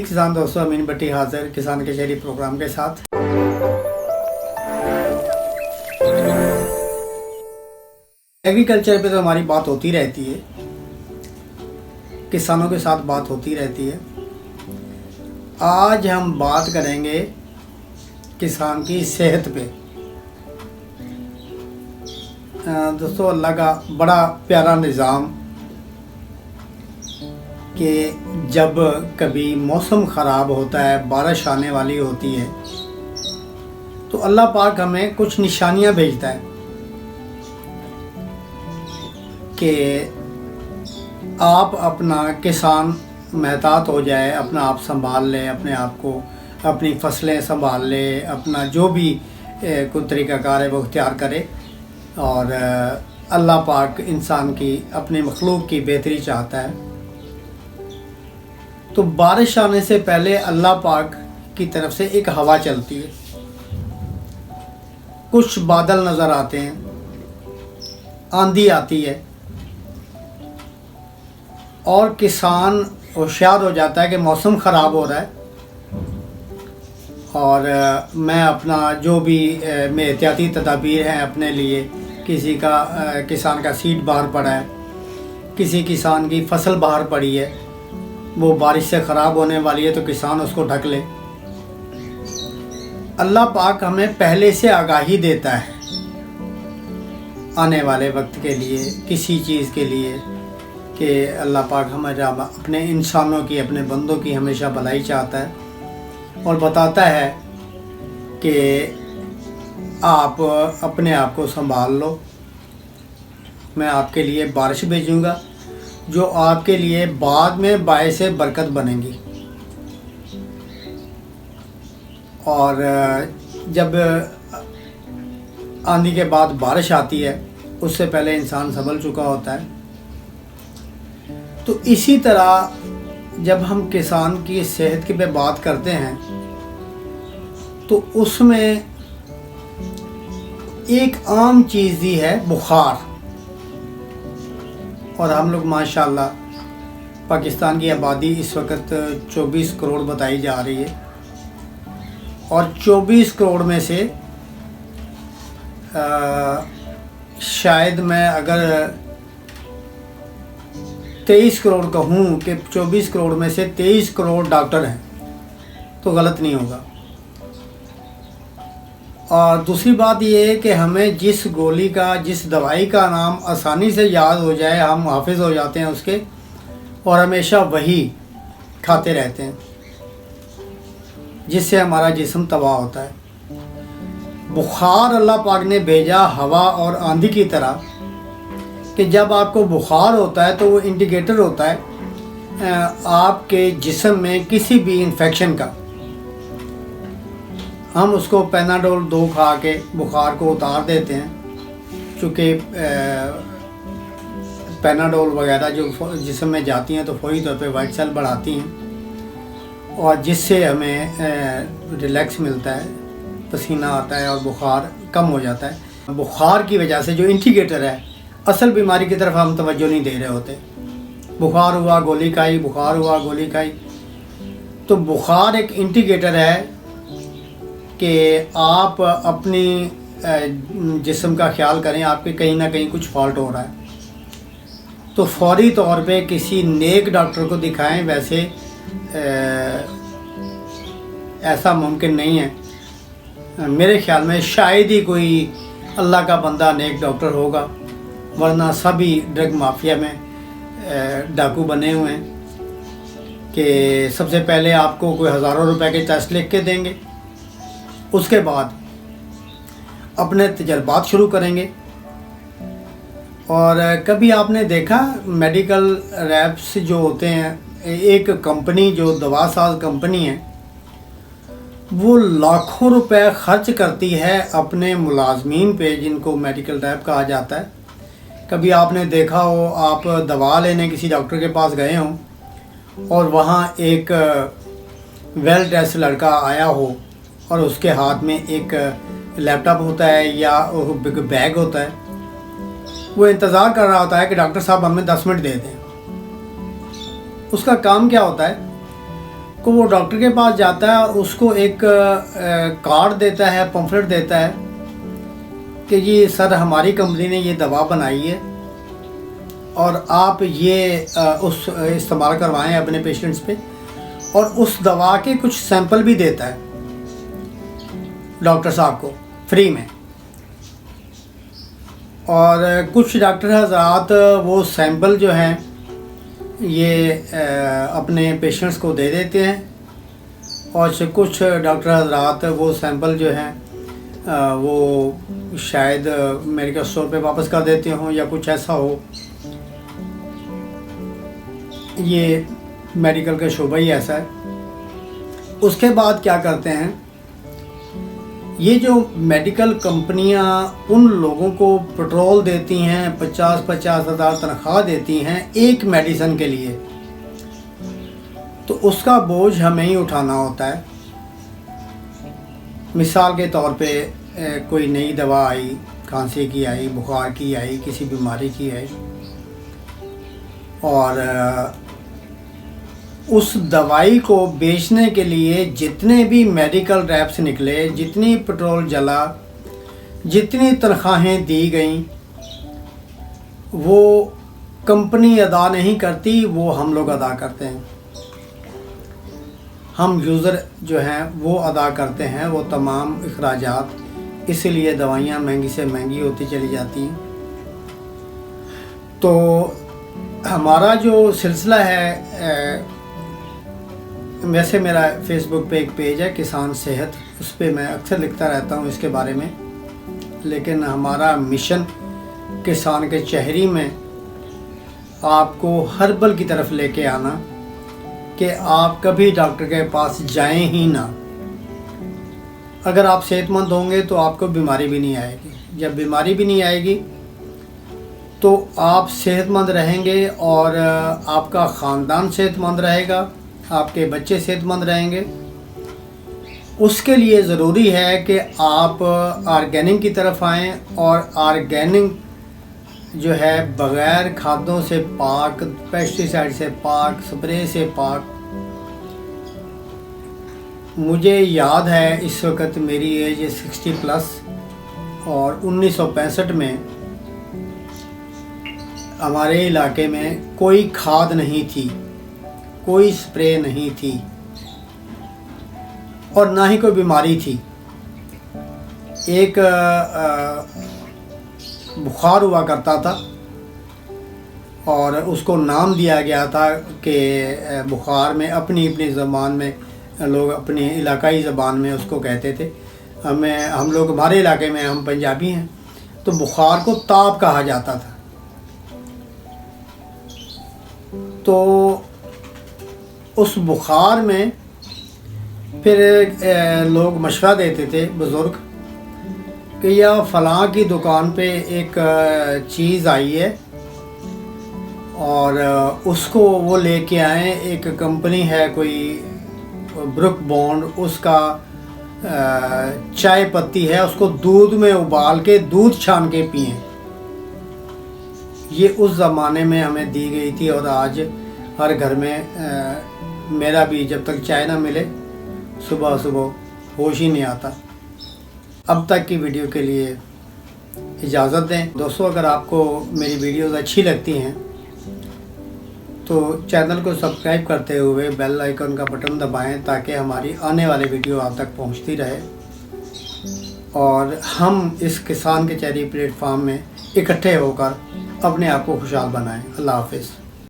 किसान दोस्तों, अमीन भट्टी हाजिर किसान के शहरी प्रोग्राम के साथ। एग्रीकल्चर पे तो हमारी बात होती रहती है, किसानों के साथ बात होती रहती है। आज हम बात करेंगे किसान की सेहत पे। दोस्तों, अल्लाह का बड़ा प्यारा निज़ाम कि जब कभी मौसम ख़राब होता है, बारिश आने वाली होती है, तो अल्लाह पाक हमें कुछ निशानियां भेजता है कि आप अपना किसान महतात हो जाए, अपना आप संभाल ले, अपने आप को, अपनी फसलें संभाल ले, अपना जो भी कोई तरीक़ाकार है वो इख्तियार करे। और अल्लाह पाक इंसान की, अपने मखलूक की बेहतरी चाहता है। तो बारिश आने से पहले अल्लाह पाक की तरफ से एक हवा चलती है, कुछ बादल नज़र आते हैं, आंधी आती है और किसान होशियार हो जाता है कि मौसम ख़राब हो रहा है और मैं अपना जो भी में एहतियाती तदाबीर हैं अपने लिए, किसी का किसान का सीड बाहर पड़ा है, किसी किसान की फसल बाहर पड़ी है, वो बारिश से ख़राब होने वाली है तो किसान उसको ढक ले। अल्लाह पाक हमें पहले से आगाही देता है आने वाले वक्त के लिए, किसी चीज़ के लिए, कि अल्लाह पाक हमारा अपने इंसानों की, अपने बंदों की हमेशा भलाई चाहता है और बताता है कि आप अपने आप को संभाल लो, मैं आपके लिए बारिश भेजूँगा जो आपके लिए बाद में बायस बरकत बनेंगी। और जब आंधी के बाद बारिश आती है, उससे पहले इंसान संभल चुका होता है। तो इसी तरह जब हम किसान की सेहत की पे बात करते हैं तो उसमें एक आम चीज़ ही है बुखार। और हम लोग माशाल्लाह, पाकिस्तान की आबादी इस वक्त 24 करोड़ बताई जा रही है और 24 करोड़ में से शायद मैं अगर 23 करोड़ कहूँ कि 24 करोड़ में से 23 करोड़ डॉक्टर हैं तो गलत नहीं होगा। और दूसरी बात ये है कि हमें जिस गोली का, जिस दवाई का नाम आसानी से याद हो जाए, हम हाफिज़ हो जाते हैं उसके और हमेशा वही खाते रहते हैं, जिससे हमारा जिस्म तबाह होता है। बुखार अल्लाह पाक ने भेजा हवा और आंधी की तरह कि जब आपको बुखार होता है तो वो इंडिकेटर होता है आपके जिस्म में किसी भी इन्फेक्शन का। हम उसको पेनाडोल 2 खा के बुखार को उतार देते हैं, चूँकि पेनाडोल वगैरह जो जिस्म में जाती हैं तो फौरी तौर पे वाइट सेल बढ़ाती हैं और जिससे हमें रिलैक्स मिलता है, पसीना आता है और बुखार कम हो जाता है। बुखार की वजह से जो इंडिकेटर है, असल बीमारी की तरफ हम तवज्जो नहीं दे रहे होते। बुखार हुआ गोली खाई, बुखार हुआ गोली खाई। तो बुखार एक इंडिकेटर है कि आप अपनी जिस्म का ख्याल करें, आपके कहीं ना कहीं कुछ फॉल्ट हो रहा है तो फौरी तौर पे किसी नेक डॉक्टर को दिखाएं। वैसे ऐसा मुमकिन नहीं है, मेरे ख्याल में शायद ही कोई अल्लाह का बंदा नेक डॉक्टर होगा, वरना सभी ड्रग माफिया में डाकू बने हुए हैं कि सबसे पहले आपको कोई हज़ारों रुपए के टेस्ट लिख के देंगे, उसके बाद अपने तजर्बात शुरू करेंगे। और कभी आपने देखा मेडिकल रैप्स जो होते हैं, एक कंपनी जो दवा साज कंपनी है, वो लाखों रुपए खर्च करती है अपने मुलाजमीन पे, जिनको मेडिकल रैप कहा जाता है। कभी आपने देखा हो, आप दवा लेने किसी डॉक्टर के पास गए हों और वहाँ एक वेल ड्रेस लड़का आया हो और उसके हाथ में एक लैपटॉप होता है या बैग होता है, वो इंतज़ार कर रहा होता है कि डॉक्टर साहब हमें 10 मिनट दे दें। उसका काम क्या होता है, کو وہ ڈاکٹر کے پاس جاتا ہے اور اس کو ایک کارڈ دیتا ہے، پمفلٹ دیتا ہے کہ جی سر ہماری کمپنی نے یہ دوا بنائی ہے اور آپ یہ اس استعمال کروائیں اپنے پیشنٹس پہ، اور اس دوا کے کچھ سیمپل بھی دیتا ہے ڈاکٹر صاحب کو فری میں. اور کچھ ڈاکٹر حضرات وہ سیمپل جو ہیں یہ اپنے پیشنٹس کو دے دیتے ہیں، اور کچھ ڈاکٹر حضرات وہ سیمپل جو ہیں وہ شاید میڈیکل اسٹور پہ واپس کر دیتے ہوں یا کچھ ایسا ہو. یہ میڈیکل کا شعبہ ہی ایسا ہے. اس کے بعد کیا کرتے ہیں، یہ جو میڈیکل کمپنیاں ان لوگوں کو پٹرول دیتی ہیں، 50,000 تنخواہ دیتی ہیں ایک میڈیسن کے لیے، تو اس کا بوجھ ہمیں ہی اٹھانا ہوتا ہے. مثال کے طور پہ کوئی نئی دوا آئی، کھانسی کی آئی، بخار کی آئی، کسی بیماری کی آئی، اور اس دوائی کو بیچنے کے لیے جتنے بھی میڈیکل ریپس نکلے، جتنی پٹرول جلا، جتنی تنخواہیں دی گئیں، وہ کمپنی ادا نہیں کرتی، وہ ہم لوگ ادا کرتے ہیں. ہم یوزر جو ہیں وہ ادا کرتے ہیں وہ تمام اخراجات. اسی لیے دوائیاں مہنگی سے مہنگی ہوتی چلی جاتی ہیں. تو ہمارا جو سلسلہ ہے، ویسے میرا فیس بک پہ ایک پیج ہے کسان صحت، اس پہ میں اکثر لکھتا رہتا ہوں اس کے بارے میں، لیکن ہمارا مشن کسان کے چہری میں آپ کو ہربل کی طرف لے کے آنا کہ آپ کبھی ڈاکٹر کے پاس جائیں ہی نہ. اگر آپ صحت مند ہوں گے تو آپ کو بیماری بھی نہیں آئے گی. جب بیماری بھی نہیں آئے گی تو آپ صحت مند رہیں گے، اور آپ کا خاندان صحت مند رہے گا، آپ کے بچے صحت مند رہیں گے. اس کے لیے ضروری ہے کہ آپ آرگینک کی طرف آئیں، اور آرگینک جو ہے بغیر کھادوں سے پاک، پیسٹی سائڈ سے پاک، سپرے سے پاک. مجھے یاد ہے اس وقت میری ایج 60+، اور 1965 میں ہمارے علاقے میں کوئی کھاد نہیں تھی، کوئی سپرے نہیں تھی، اور نہ ہی کوئی بیماری تھی. ایک بخار ہوا کرتا تھا، اور اس کو نام دیا گیا تھا کہ بخار میں اپنی زبان میں لوگ اپنی علاقائی زبان میں اس کو کہتے تھے. ہم لوگ ہمارے علاقے میں، ہم پنجابی ہیں، تو بخار کو تاپ کہا جاتا تھا. تو اس بخار میں پھر لوگ مشورہ دیتے تھے بزرگ کہ یہ فلاں کی دکان پہ ایک چیز آئی ہے اور اس کو وہ لے کے آئیں. ایک کمپنی ہے کوئی بروک بانڈ، اس کا چائے پتی ہے، اس کو دودھ میں ابال کے دودھ چھان کے پئیں. یہ اس زمانے میں ہمیں دی گئی تھی، اور آج ہر گھر میں میرا بھی جب تک چائے نہ ملے صبح ہوش ہی نہیں آتا. اب تک کی ویڈیو کے لیے اجازت دیں. دوستو، اگر آپ کو میری ویڈیوز اچھی لگتی ہیں تو چینل کو سبسکرائب کرتے ہوئے بیل آئیکن کا بٹن دبائیں تاکہ ہماری آنے والی ویڈیو آپ تک پہنچتی رہے، اور ہم اس کسان کے چہری پلیٹ فارم میں اکٹھے ہو کر اپنے آپ کو خوشحال بنائیں. اللہ حافظ.